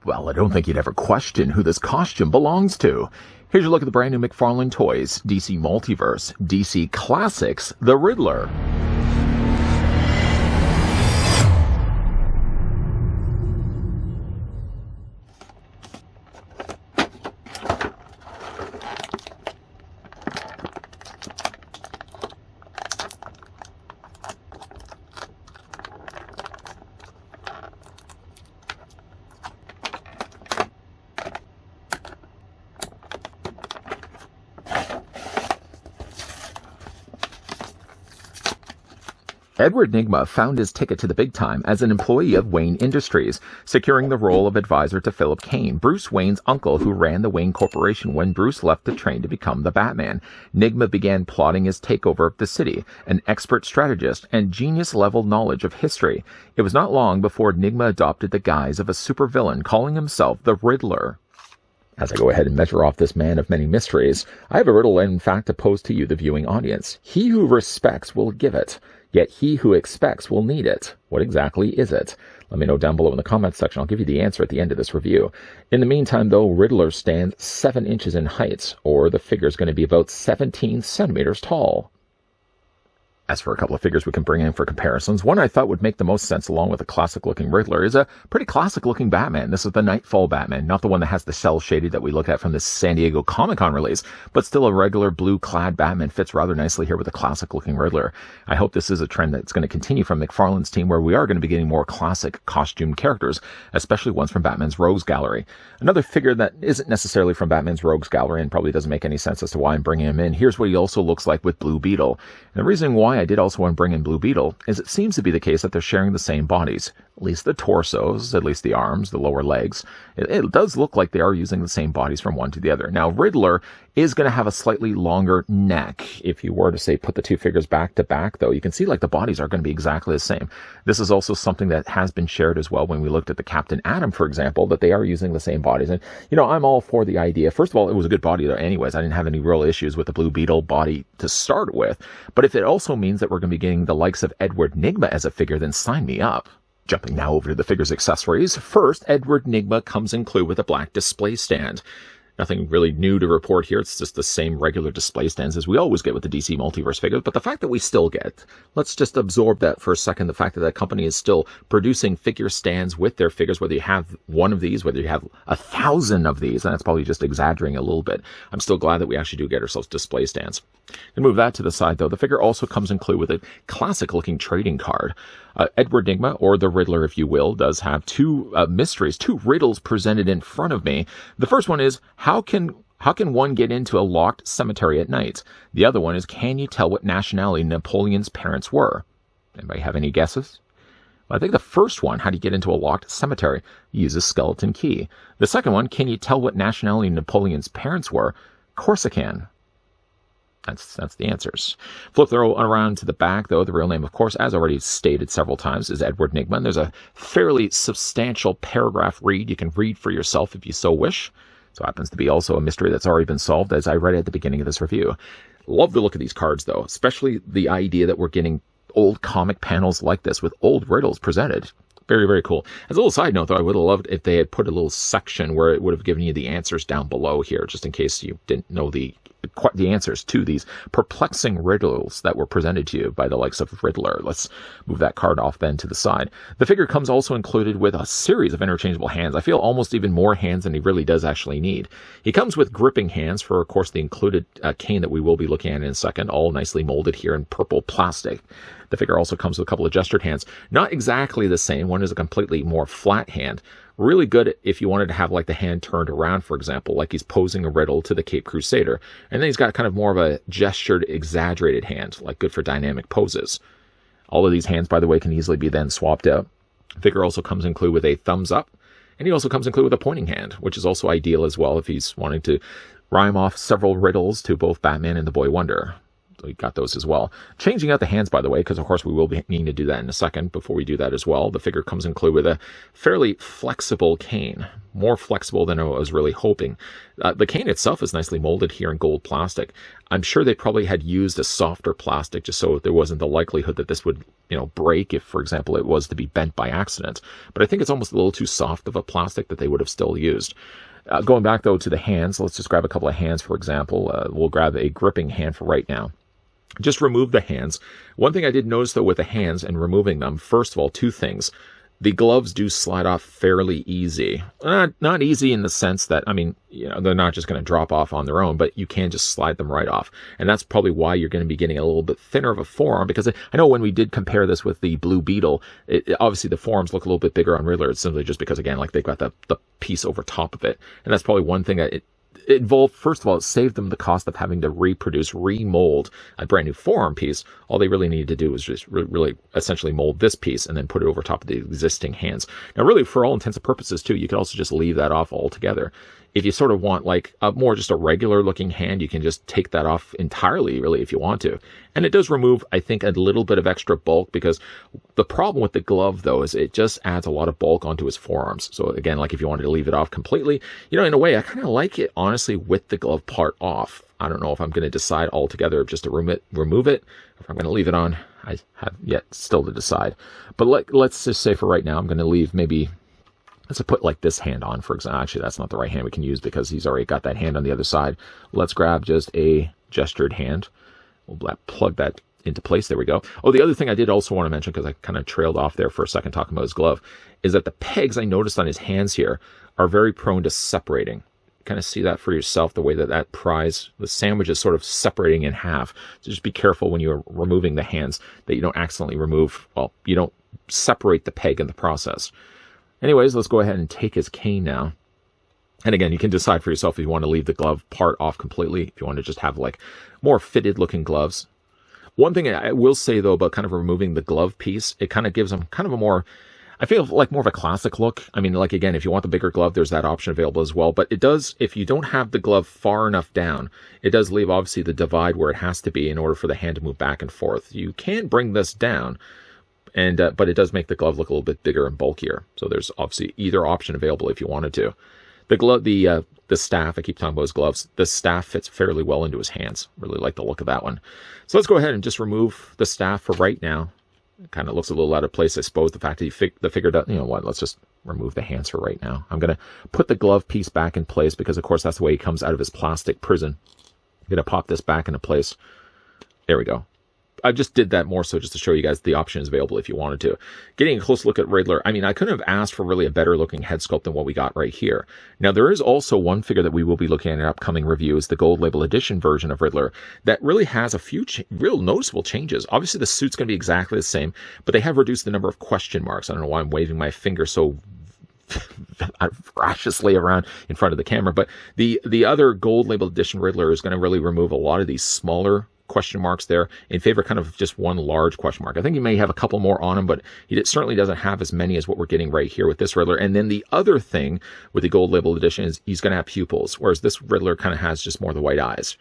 Well, I don't think you'd ever question who this costume belongs to. Here's your look at the brand new McFarlane toys, DC Multiverse, DC Classics, the Riddler. Edward Nygma found his ticket to the big time as an employee of Wayne Industries, securing the role of advisor to Philip Kane, Bruce Wayne's uncle who ran the Wayne Corporation when Bruce left the train to become the Batman. Nygma began plotting his takeover of the city, an expert strategist and genius-level knowledge of history. It was not long before Nygma adopted the guise of a supervillain, calling himself the Riddler. As I go ahead and measure off this man of many mysteries, I have a riddle in fact to pose to you, the viewing audience. He who respects will give it, yet he who expects will need it. What exactly is it? Let me know down below in the comments section. I'll give you the answer at the end of this review. In the meantime, though, Riddler stands 7 inches in height, or the figure is going to be about 17 centimeters tall. As for a couple of figures we can bring in for comparisons, one I thought would make the most sense along with a classic-looking Riddler is a pretty classic-looking Batman. This is the Nightfall Batman, not the one that has the cell shaded that we looked at from the San Diego Comic-Con release, but still a regular blue-clad Batman fits rather nicely here with a classic-looking Riddler. I hope this is a trend that's going to continue from McFarlane's team, where we are going to be getting more classic costume characters, especially ones from Batman's Rogues Gallery. Another figure that isn't necessarily from Batman's Rogues Gallery and probably doesn't make any sense as to why I'm bringing him in. Here's what he also looks like with Blue Beetle. And the reason why I did also want to bring in Blue Beetle is it seems to be the case that they're sharing the same bodies, at least the torsos, at least the arms, the lower legs. It does look like they are using the same bodies from one to the other. Now, Riddler is going to have a slightly longer neck. If you were to say put the two figures back to back, though, you can see like the bodies are going to be exactly the same. This is also something that has been shared as well when we looked at the Captain Atom, for example, that they are using the same bodies. And, you know, I'm all for the idea. First of all, it was a good body there anyways. I didn't have any real issues with the Blue Beetle body to start with. But if it also means that we're going to be getting the likes of Edward Nygma as a figure, then sign me up. Jumping now over to the figure's accessories. First, Edward Nygma comes included with a black display stand. Nothing really new to report here. It's just the same regular display stands as we always get with the DC Multiverse figures. But the fact that we still get, let's just absorb that for a second, the fact that that company is still producing figure stands with their figures, whether you have one of these, whether you have 1,000 of these, and that's probably just exaggerating a little bit. I'm still glad that we actually do get ourselves display stands. And move that to the side, though. The figure also comes included with a classic-looking trading card. Edward Nygma, or the Riddler, if you will, does have two mysteries, two riddles presented in front of me. The first one is, how can one get into a locked cemetery at night? The other one is, can you tell what nationality Napoleon's parents were? Anybody have any guesses? Well, I think the first one, how do you get into a locked cemetery? You use a skeleton key. The second one, can you tell what nationality Napoleon's parents were? Of course I can. That's the answers. Flip the row around to the back, though. The real name, of course, as already stated several times, is Edward Nygma. There's a fairly substantial paragraph read. You can read for yourself if you so wish. So happens to be also a mystery that's already been solved, as I read at the beginning of this review. Love the look of these cards, though, especially the idea that we're getting old comic panels like this with old riddles presented. Very, very cool. As a little side note, though, I would have loved if they had put a little section where it would have given you the answers down below here, just in case you didn't know the answers to these perplexing riddles that were presented to you by the likes of Riddler. Let's move that card off then to the side. The figure comes also included with a series of interchangeable hands. I feel almost even more hands than he really does actually need. He comes with gripping hands for, of course, the included cane that we will be looking at in a second, all nicely molded here in purple plastic. The figure also comes with a couple of gestured hands. Not exactly the same. One is a completely more flat hand. Really good if you wanted to have like the hand turned around, for example, like he's posing a riddle to the Cape Crusader. And then he's got kind of more of a gestured, exaggerated hand, like good for dynamic poses. All of these hands, by the way, can easily be then swapped out. The figure also comes included with a thumbs up. And he also comes included with a pointing hand, which is also ideal as well if he's wanting to rhyme off several riddles to both Batman and the Boy Wonder. So we got those as well. Changing out the hands, by the way, because of course we will be needing to do that in a second. Before we do that as well, the figure comes included with a fairly flexible cane. more flexible than I was really hoping. The cane itself is nicely molded here in gold plastic. I'm sure they probably had used a softer plastic just so there wasn't the likelihood that this would, break if, for example, it was to be bent by accident. But I think it's almost a little too soft of a plastic that they would have still used. Going back, though, to the hands, let's just grab a couple of hands, for example. We'll grab a gripping hand for right now. Just remove the hands. One thing I did notice, though, with the hands and removing them, first of all, two things. The gloves do slide off fairly easy. Not easy in the sense that, they're not just going to drop off on their own, but you can just slide them right off. And that's probably why you're going to be getting a little bit thinner of a forearm, because I know when we did compare this with the Blue Beetle, obviously the forearms look a little bit bigger on Riddler. It's simply just because, again, like they've got the piece over top of it. And that's probably one thing that it involved. First of all, it saved them the cost of having to remold a brand new forearm piece. All they really needed to do was just really essentially mold this piece and then put it over top of the existing hands. Now, really, for all intents and purposes, too, you could also just leave that off altogether. If you sort of want like more just a regular looking hand, you can just take that off entirely, really, if you want to. And it does remove, I think, a little bit of extra bulk, because the problem with the glove, though, is it just adds a lot of bulk onto his forearms. So again, like if you wanted to leave it off completely, in a way, I kind of like it, honestly, with the glove part off. I don't know if I'm going to decide altogether just to remove it, or if I'm going to leave it on. I have yet still to decide. But let's just say for right now, I'm going to leave maybe... Let's put like this hand on, for example. Actually, that's not the right hand we can use because he's already got that hand on the other side. Let's grab just a gestured hand. We'll plug that into place. There we go. Oh, the other thing I did also want to mention, because I kind of trailed off there for a second talking about his glove, is that the pegs I noticed on his hands here are very prone to separating. Kind of see that for yourself, the way that pries, the sandwich is sort of separating in half. So just be careful when you're removing the hands that you don't accidentally you don't separate the peg in the process. Anyways, let's go ahead and take his cane now. And again, you can decide for yourself if you want to leave the glove part off completely, if you want to just have like more fitted looking gloves. One thing I will say, though, about kind of removing the glove piece, it kind of gives them kind of a more, I feel like more of a classic look. Like, again, if you want the bigger glove, there's that option available as well. But it does, if you don't have the glove far enough down, it does leave, obviously, the divide where it has to be in order for the hand to move back and forth. You can bring this down, but it does make the glove look a little bit bigger and bulkier. So there's obviously either option available if you wanted to. The glove, the staff, I keep talking about his gloves. The staff fits fairly well into his hands. Really like the look of that one. So let's go ahead and just remove the staff for right now. It kind of looks a little out of place, I suppose. The fact that he figured out, let's just remove the hands for right now. I'm going to put the glove piece back in place because, of course, that's the way he comes out of his plastic prison. I'm going to pop this back into place. There we go. I just did that more so just to show you guys the option is available if you wanted to. Getting a close look at Riddler, I couldn't have asked for really a better looking head sculpt than what we got right here. Now, there is also one figure that we will be looking at in an upcoming review, is the gold label edition version of Riddler, that really has a few real noticeable changes. Obviously, the suit's going to be exactly the same, but they have reduced the number of question marks. I don't know why I'm waving my finger so voraciously around in front of the camera, but the other gold label edition Riddler is going to really remove a lot of these smaller question marks there in favor kind of just one large question mark. I think he may have a couple more on him, but he certainly doesn't have as many as what we're getting right here with this Riddler. And then the other thing with the gold label edition is he's going to have pupils, whereas this Riddler kind of has just more of the white eyes.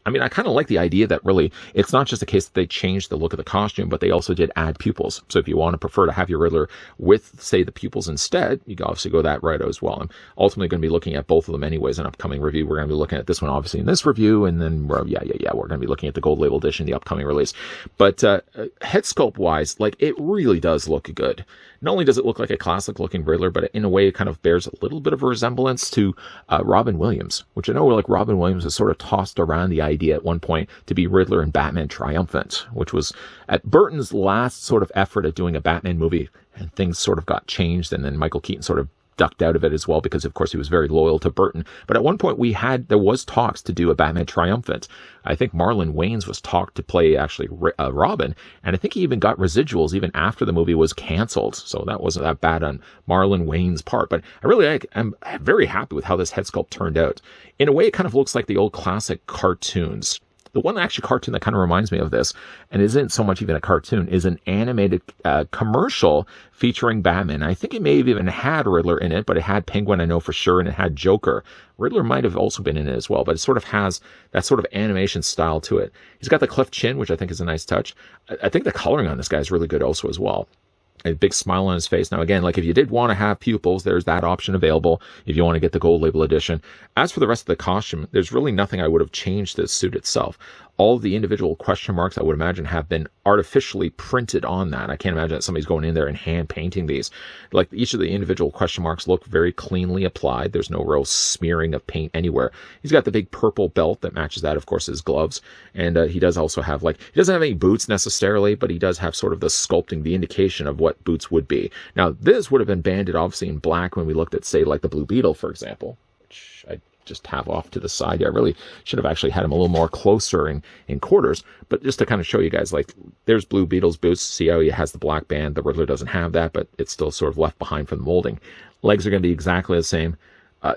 I kind of like the idea that really it's not just a case that they changed the look of the costume, but they also did add pupils. So if you want to prefer to have your Riddler with, say, the pupils instead, you can obviously go that route as well. I'm ultimately going to be looking at both of them anyways in an upcoming review. We're going to be looking at this one, obviously, in this review, and then, we're going to be looking at the gold label edition, the upcoming release. But head sculpt-wise, it really does look good. Not only does it look like a classic-looking Riddler, but in a way it kind of bears a little bit of a resemblance to Robin Williams, which I know Robin Williams has sort of tossed around the idea at one point to be Riddler in Batman Triumphant, which was at Burton's last sort of effort at doing a Batman movie, and things sort of got changed, and then Michael Keaton sort of ducked out of it as well because, of course, he was very loyal to Burton. But at one point there was talks to do a Batman Triumphant. I think Marlon Wayans was talked to play actually Robin, and I think he even got residuals even after the movie was canceled. So that wasn't that bad on Marlon Wayans' part. But I'm very happy with how this head sculpt turned out. In a way, it kind of looks like the old classic cartoons. The one actually cartoon that kind of reminds me of this, and isn't so much even a cartoon, is an animated commercial featuring Batman. I think it may have even had Riddler in it, but it had Penguin, I know for sure, and it had Joker. Riddler might have also been in it as well, but it sort of has that sort of animation style to it. He's got the cleft chin, which I think is a nice touch. I think the coloring on this guy is really good also as well. a big smile on his face. Now, again, like if you did want to have pupils, there's that option available if you want to get the gold label edition. As for the rest of the costume, there's really nothing I would have changed to the suit itself. All of the individual question marks, I would imagine, have been artificially printed on that. I can't imagine that somebody's going in there and hand painting these. Like each of the individual question marks look very cleanly applied. There's no real smearing of paint anywhere. He's got the big purple belt that matches that, of course, his gloves. And he does also have, like, he doesn't have any boots necessarily, but he does have sort of the sculpting, the indication of what boots would be. Now, this would have been banded obviously in black when we looked at, say, like the Blue Beetle, for example, which I just have off to the side here. I really should have actually had him a little more closer in quarters, but just to kind of show you guys, like, there's Blue Beetle's boots. See how he has the black band. The Riddler doesn't have that, but it's still sort of left behind from the molding. Legs are going to be exactly the same.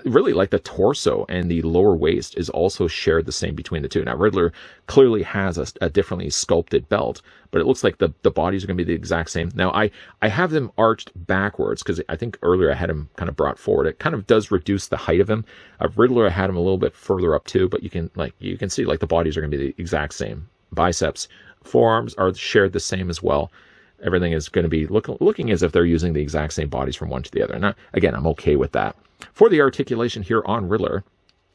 Really, like the torso and the lower waist is also shared the same between the two. Now, Riddler clearly has a differently sculpted belt, but it looks like the bodies are going to be the exact same. Now, I have them arched backwards because I think earlier I had him kind of brought forward. It kind of does reduce the height of him. Riddler, I had him a little bit further up too, but you can see like the bodies are going to be the exact same. Biceps, forearms are shared the same as well. Everything is going to be looking as if they're using the exact same bodies from one to the other. And again, I'm okay with that. For the articulation here on Riddler,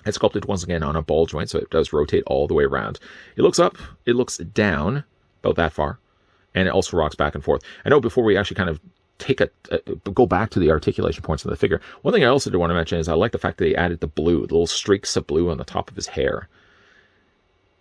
it's sculpted once again on a ball joint, so it does rotate all the way around. It looks up, it looks down, about that far, and it also rocks back and forth. I know before we actually kind of go back to the articulation points of the figure, one thing I also do want to mention is I like the fact that they added the blue, the little streaks of blue on the top of his hair.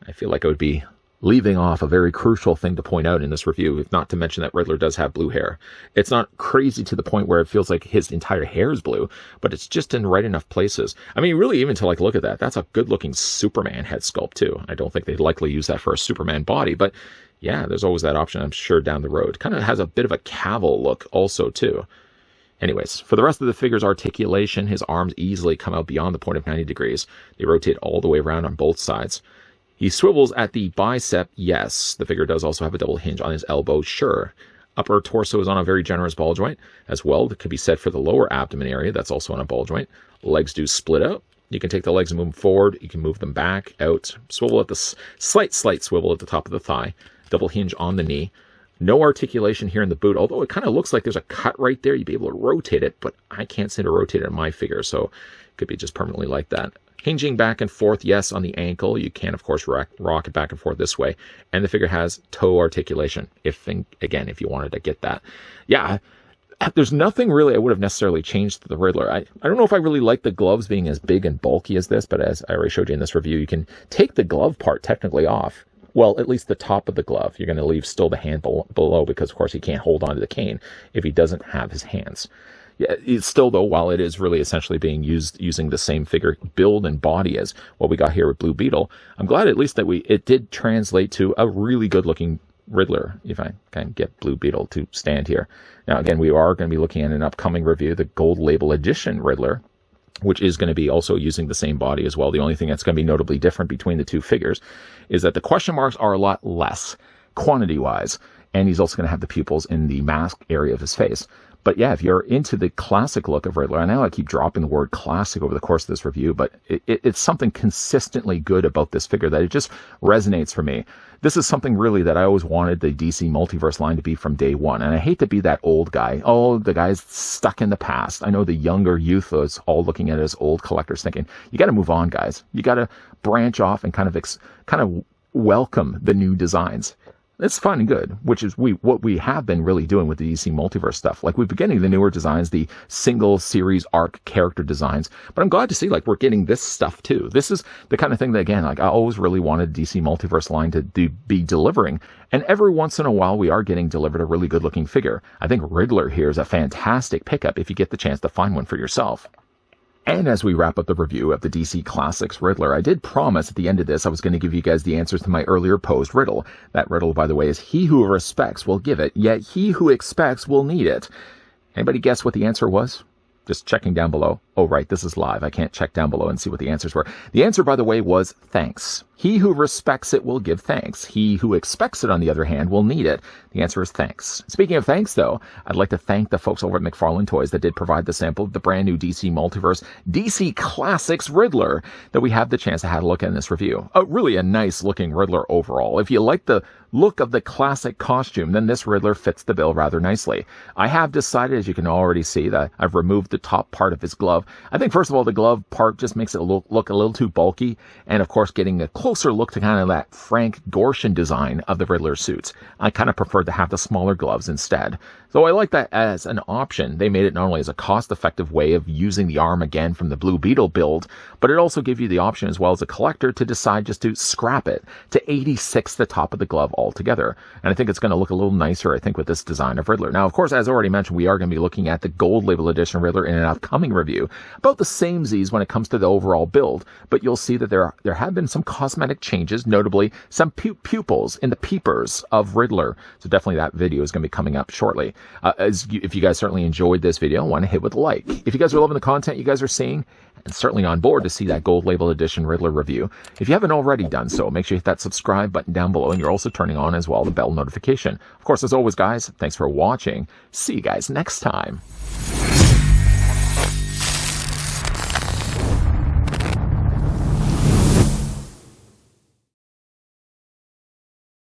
I feel like it would be leaving off a very crucial thing to point out in this review, if not to mention that Riddler does have blue hair. It's not crazy to the point where it feels like his entire hair is blue, but it's just in right enough places. I mean, really, even to like look at that, that's a good-looking Superman head sculpt too. I don't think they'd likely use that for a Superman body, but yeah, there's always that option, I'm sure, down the road. Kind of has a bit of a Cavill look also too. Anyways, for the rest of the figure's articulation, his arms easily come out beyond the point of 90 degrees. They rotate all the way around on both sides. He swivels at the bicep, yes. The figure does also have a double hinge on his elbow, sure. Upper torso is on a very generous ball joint as well. That could be said for the lower abdomen area. That's also on a ball joint. Legs do split out. You can take the legs and move them forward. You can move them back, out. Swivel at the slight swivel at the top of the thigh. Double hinge on the knee. No articulation here in the boot, although it kind of looks like there's a cut right there. You'd be able to rotate it, but I can't seem to rotate it in my figure, so it could be just permanently like that. Hinging back and forth, yes, on the ankle. You can, of course, rock it back and forth this way. And the figure has toe articulation, if you wanted to get that. Yeah, there's nothing really I would have necessarily changed to the Riddler. I don't know if I really like the gloves being as big and bulky as this, but as I already showed you in this review, you can take the glove part technically off. Well, at least the top of the glove. You're going to leave still the hand below because, of course, he can't hold on to the cane if he doesn't have his hands. Yeah, it's still, though, while it is really essentially being used using the same figure build and body as what we got here with Blue Beetle, I'm glad at least that it did translate to a really good-looking Riddler, if I can get Blue Beetle to stand here. Now, again, we are going to be looking at an upcoming review, the Gold Label Edition Riddler, which is going to be also using the same body as well. The only thing that's going to be notably different between the two figures is that the question marks are a lot less, quantity-wise, and he's also going to have the pupils in the mask area of his face. But yeah, if you're into the classic look of Riddler, I know I keep dropping the word classic over the course of this review, but it's something consistently good about this figure that it just resonates for me. This is something really that I always wanted the DC Multiverse line to be from day one. And I hate to be that old guy. Oh, the guy's stuck in the past. I know the younger youth is all looking at it as old collectors thinking, you got to move on, guys. You got to branch off and kind of welcome the new designs. It's fun and good, which is what we have been really doing with the DC Multiverse stuff. Like, we've been getting the newer designs, the single series arc character designs, but I'm glad to see, like, we're getting this stuff too. This is the kind of thing that, again, like, I always really wanted DC Multiverse line to be delivering, and every once in a while we are getting delivered a really good looking figure. I think Riddler here is a fantastic pickup if you get the chance to find one for yourself. And as we wrap up the review of the DC Classics Riddler, I did promise at the end of this I was going to give you guys the answers to my earlier posed riddle. That riddle, by the way, is he who respects will give it, yet he who expects will need it. Anybody guess what the answer was? Just checking down below. Oh, right, this is live. I can't check down below and see what the answers were. The answer, by the way, was thanks. He who respects it will give thanks. He who expects it, on the other hand, will need it. The answer is thanks. Speaking of thanks, though, I'd like to thank the folks over at McFarlane Toys that did provide the sample of the brand new DC Multiverse DC Classics Riddler that we have the chance to have a look at in this review. Really a nice looking Riddler overall. If you like the look of the classic costume, then this Riddler fits the bill rather nicely. I have decided, as you can already see, that I've removed the top part of his glove. I think, first of all, the glove part just makes it look a little too bulky, and of course, getting a closer look to kind of that Frank Gorshin design of the Riddler suits. I kind of prefer to have the smaller gloves instead. So I like that as an option. They made it not only as a cost-effective way of using the arm again from the Blue Beetle build, but it also gave you the option as well as a collector to decide just to scrap it, to 86 the top of the glove altogether. And I think it's going to look a little nicer, I think, with this design of Riddler. Now, of course, as already mentioned, we are going to be looking at the gold label edition Riddler in an upcoming review. About the same Z's when it comes to the overall build, but you'll see that there have been some cosmetic changes, notably some pupils in the peepers of Riddler. So definitely that video is going to be coming up shortly. If you guys certainly enjoyed this video, I want to hit with a like. If you guys are loving the content you guys are seeing, and certainly on board to see that gold label edition Riddler review, if you haven't already done so, make sure you hit that subscribe button down below, and you're also turning on as well the bell notification. Of course, as always, guys, thanks for watching. See you guys next time.